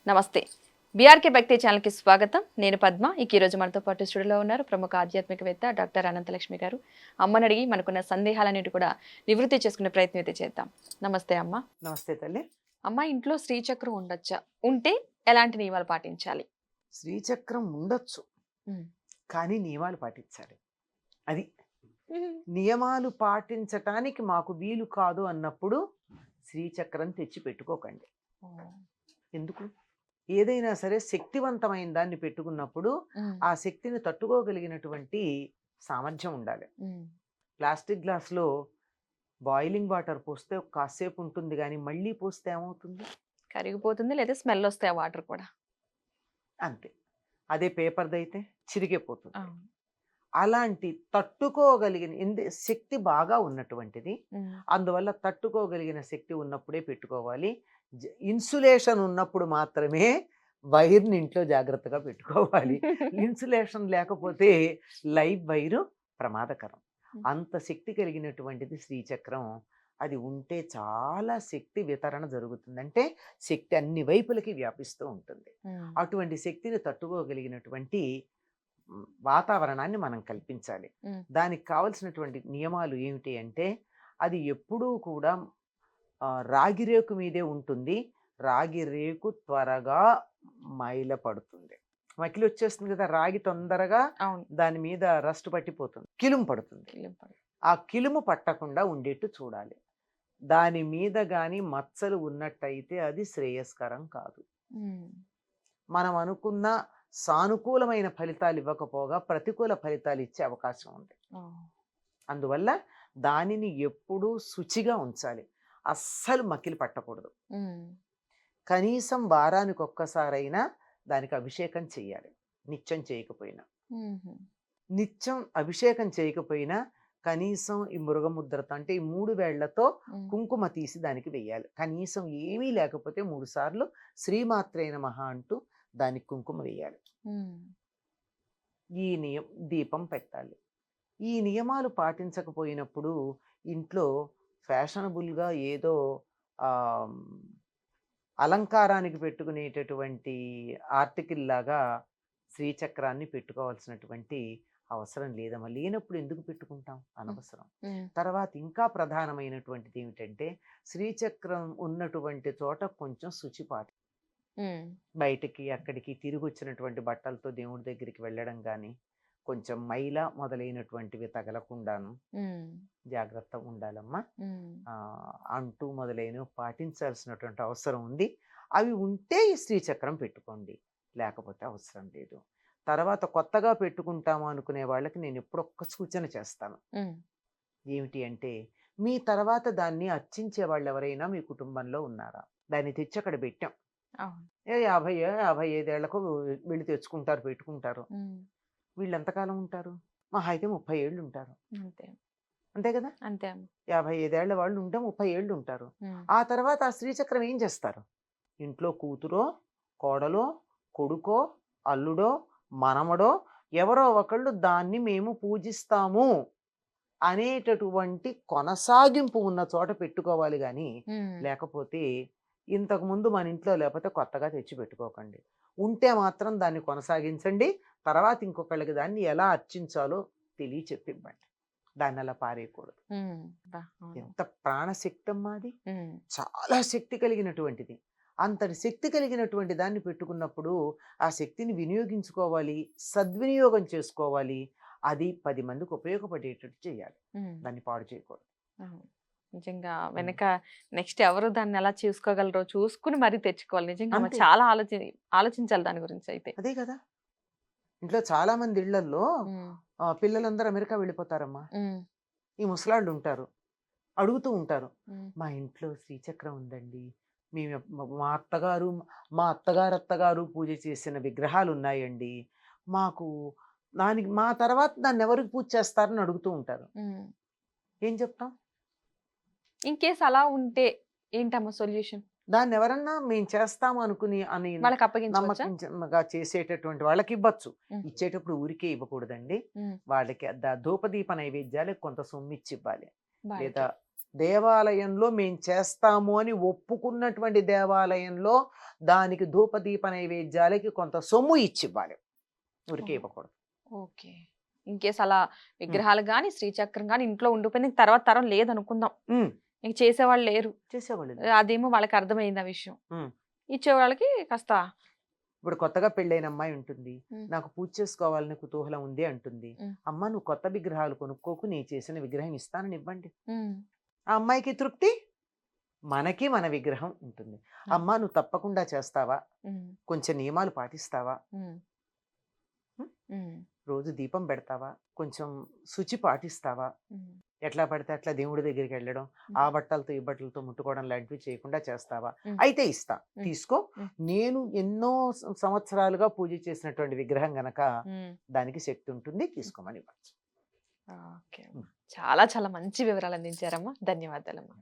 నమస్తే. బీఆర్కే భక్తి ఛానల్కి స్వాగతం. నేను పద్మ. ఈ రోజు మనతో పాటు స్టూడియోలో ఉన్నారు ప్రముఖ ఆధ్యాత్మికవేత్త డాక్టర్ అనంతలక్ష్మి గారు. అమ్మని అడిగి మనకున్న సందేహాలన్నిటి కూడా నివృత్తి చేసుకునే ప్రయత్నం అయితే చేద్దాం. నమస్తే అమ్మ. నమస్తే తల్లి. అమ్మ, ఇంట్లో శ్రీచక్రం ఉండొచ్చా? ఉంటే ఎలాంటి నియమాలు పాటించాలి? శ్రీచక్రం ఉండొచ్చు, ఉమ్. కానీ నియమాలు పాటించాలి. అది నియమాలు పాటించటానికి మాకు వీలు కాదు అన్నప్పుడు శ్రీచక్రం తెచ్చి పెట్టుకోకండి. ఎందుకు? ఏదైనా సరే శక్తివంతమైన దాన్ని పెట్టుకున్నప్పుడు ఆ శక్తిని తట్టుకోగలిగినటువంటి సామర్థ్యం ఉండాలి. ప్లాస్టిక్ గ్లాస్లో బాయిలింగ్ వాటర్ పోస్తే కాసేపు ఉంటుంది, కానీ మళ్ళీ పోస్తే ఏమవుతుంది? కరిగిపోతుంది, లేదా స్మెల్ వస్తాయి ఆ వాటర్ కూడా. అంతే. అదే పేపర్ది అయితే చిరిగిపోతుంది. అలాంటి తట్టుకోగలిగిన శక్తి బాగా ఉన్నటువంటిది, అందువల్ల తట్టుకోగలిగిన శక్తి ఉన్నప్పుడే పెట్టుకోవాలి. ఇన్సులేషన్ ఉన్నప్పుడు మాత్రమే వైర్ని ఇంట్లో జాగ్రత్తగా పెట్టుకోవాలి. ఇన్సులేషన్ లేకపోతే లైవ్ వైరు ప్రమాదకరం. అంత శక్తి కలిగినటువంటిది శ్రీచక్రం. అది ఉంటే చాలా శక్తి వితరణ జరుగుతుంది, అంటే శక్తి అన్ని వైపులకి వ్యాపిస్తూ ఉంటుంది. అటువంటి శక్తిని తట్టుకోగలిగినటువంటి వాతావరణాన్ని మనం కల్పించాలి. దానికి కావలసినటువంటి నియమాలు ఏమిటి అంటే, అది ఎప్పుడూ కూడా రాగి రేకు మీదే ఉంటుంది. రాగి రేకు త్వరగా మైల పడుతుంది, మకిలి వచ్చేస్తుంది కదా, రాగి తొందరగా దాని మీద రస్ట్ పట్టిపోతుంది, కిలుము పడుతుంది. ఆ కిలుము పట్టకుండా ఉండేట్టు చూడాలి. దాని మీద గాని మచ్చలు ఉన్నట్టయితే అది శ్రేయస్కరం కాదు. మనం అనుకున్న సానుకూలమైన ఫలితాలు ఇవ్వకపోగా ప్రతికూల ఫలితాలు ఇచ్చే అవకాశం ఉంది. అందువల్ల దానిని ఎప్పుడూ శుచిగా ఉంచాలి. అస్సలు మకిలి పట్టకూడదు. కనీసం వారానికి ఒక్కసారైనా దానికి అభిషేకం చేయాలి, నిత్యం చేయకపోయినా. నిత్యం అభిషేకం చేయకపోయినా కనీసం ఈ మృగముద్రతో, అంటే ఈ 3 వేళ్లతో కుంకుమ తీసి దానికి వెయ్యాలి. కనీసం ఏమీ లేకపోతే 3 సార్లు శ్రీమాత్రే నమః అంటూ దానికి కుంకుమ వేయాలి. ఈ దీపం పెట్టాలి. ఈ నియమాలు పాటించకపోయినప్పుడు ఇంట్లో ఫ్యాషనబుల్గా ఏదో అలంకారానికి పెట్టుకునేటటువంటి ఆర్టికల్ లాగా శ్రీచక్రాన్ని పెట్టుకోవాల్సినటువంటి అవసరం లేదమ్మా. లేనప్పుడు ఎందుకు పెట్టుకుంటాం? అనవసరం. తర్వాత ఇంకా ప్రధానమైనటువంటిది ఏమిటంటే, శ్రీచక్రం ఉన్నటువంటి చోట కొంచెం శుచిపాటి. బయటికి అక్కడికి తిరిగి వచ్చినటువంటి బట్టలతో దేవుడి దగ్గరికి వెళ్ళడం కానీ, కొంచెం మైల మొదలైనటువంటివి తగలకుండాను జాగ్రత్త ఉండాలమ్మా. అంటూ మొదలైనవి పాటించాల్సినటువంటి అవసరం ఉంది. అవి ఉంటే ఈ శ్రీచక్రం పెట్టుకోండి, లేకపోతే అవసరం లేదు. తర్వాత కొత్తగా పెట్టుకుంటాము అనుకునే వాళ్ళకి నేను ఎప్పుడు ఒక్క సూచన చేస్తాను. ఏమిటి అంటే, మీ తర్వాత దాన్ని అర్చించే వాళ్ళు ఎవరైనా మీ కుటుంబంలో ఉన్నారా? దాన్ని తెచ్చి అక్కడ పెట్టాం, 50-55 ఏళ్లకు వీళ్ళు తెచ్చుకుంటారు, పెట్టుకుంటారు. వీళ్ళు ఎంతకాలం ఉంటారు? మహా అయితే 30 ఏళ్ళు ఉంటారు. అంతే కదా? అంతే. 55 ఏళ్ల వాళ్ళు ఉంటే 30 ఏళ్ళు ఉంటారు. ఆ తర్వాత ఆ శ్రీచక్రం ఏం చేస్తారు? ఇంట్లో కూతురో, కోడలో, కొడుకో, అల్లుడో, మనమడో ఎవరో ఒకళ్ళు దాన్ని మేము పూజిస్తాము అనేటటువంటి కొనసాగింపు ఉన్న చోట పెట్టుకోవాలి. కానీ లేకపోతే ఇంతకుముందు మన ఇంట్లో లేకపోతే కొత్తగా తెచ్చి పెట్టుకోకండి. ఉంటే మాత్రం దాన్ని కొనసాగించండి. తర్వాత ఇంకొకళ్ళకి దాన్ని ఎలా అర్చించాలో చెప్పివ్వండి. దాన్ని అలా పారేయకూడదు. ఎంత ప్రాణశక్తి అమ్మా అది! చాలా శక్తి కలిగినటువంటిది. అంతటి శక్తి కలిగినటువంటి దాన్ని పెట్టుకున్నప్పుడు ఆ శక్తిని వినియోగించుకోవాలి, సద్వినియోగం చేసుకోవాలి. అది 10 మందికి ఉపయోగపడేటట్టు చేయాలి, దాన్ని పాడు చేయకూడదు. నిజంగా వెనక నెక్స్ట్ ఎవరు దాన్ని ఎలా చూసుకోగలరో చూసుకుని మరీ తెచ్చుకోవాలి. నిజంగా చాలా ఆలోచించాలి దాని గురించి. అయితే అదే కదా, ఇంట్లో చాలా మంది ఇళ్లల్లో పిల్లలందరూ అమెరికా వెళ్ళిపోతారమ్మా. ఈ ముసలాళ్ళు ఉంటారు, అడుగుతూ ఉంటారు, మా ఇంట్లో శ్రీచక్రం ఉందండి, మా అత్తగారు పూజ చేసిన విగ్రహాలు ఉన్నాయండి, మాకు దానికి మా తర్వాత దాన్ని ఎవరికి పూజ చేస్తారని అడుగుతూ ఉంటారు. ఏం చెప్తాం? ఇన్ కేస్ అలా ఉంటే ఏంటమ్మా సొల్యూషన్? దాన్ని ఎవరన్నా మేము చేస్తాము అని నమ్మకంగా చేసేటటువంటి వాళ్ళకి ఇవ్వచ్చు. ఇచ్చేటప్పుడు ఊరికే ఇవ్వకూడదండి. వాళ్ళకి ధూపదీప నైవేద్యాలు కొంత సొమ్మిచ్చి ఇవ్వాలి, లేదా దేవాలయంలో మేము చేస్తాము అని ఒప్పుకున్నటువంటి దేవాలయంలో దానికి ధూపదీప నైవేద్యాలకి కొంత సొమ్ము ఇచ్చివ్వాలి, ఊరికే ఓహో. ఇవ్వకూడదు. ఓకే. ఇన్ కేస్ అలా విగ్రహాలు గాని శ్రీచక్రం గాని ఇంట్లో ఉండిపోయింది, ఇంక తర్వాత తరం లేదనుకుందాం, ఉమ్, ఇంక చేసేవాళ్ళు లేరు, చేసేవాళ్ళు. అదేమో వాళ్ళకి అర్థమైంది ఆ విషయం, ఉమ్. ఇచ్చేవాళ్ళకి కాస్త ఇప్పుడు కొత్తగా పెళ్ళైన అమ్మాయి ఉంటుంది, ఉమ్, నాకు పూజ చేసుకోవాలని కుతూహలం ఉంది అంటుంది. ఉమ్, అమ్మ నువ్వు కొత్త విగ్రహాలు కొనుక్కోకు, నీ చేసిన విగ్రహం ఇస్తానని ఇవ్వండి. ఉమ్, ఆ అమ్మాయికి తృప్తి, మనకి మన విగ్రహం ఉంటుంది. అమ్మ నువ్వు తప్పకుండా చేస్తావా, ఉమ్, కొంచెం నియమాలు పాటిస్తావా, ఉమ్, ఉమ్, ఉమ్, రోజు దీపం పెడతావా, కొంచెం శుచి పాటిస్తావా, ఉమ్, ఎట్లా పడితే అట్లా దేవుడి దగ్గరికి వెళ్ళడం, ఆ బట్టలతో ఈ బట్టలతో ముట్టుకోవడం లాంటివి చేయకుండా చేస్తావా, ఉమ్, అయితే ఇస్తా, ఉమ్, తీసుకో. ఉమ్, నేను ఎన్నో సంవత్సరాలుగా పూజ చేసినటువంటి విగ్రహం గనక ఉమ్. దానికి శక్తి ఉంటుంది, తీసుకోమని ఇవ్వచ్చు. ఓకే. ఉమ్. చాలా చాలా మంచి వివరాలు అందించారమ్మా. ధన్యవాదాలమ్మా.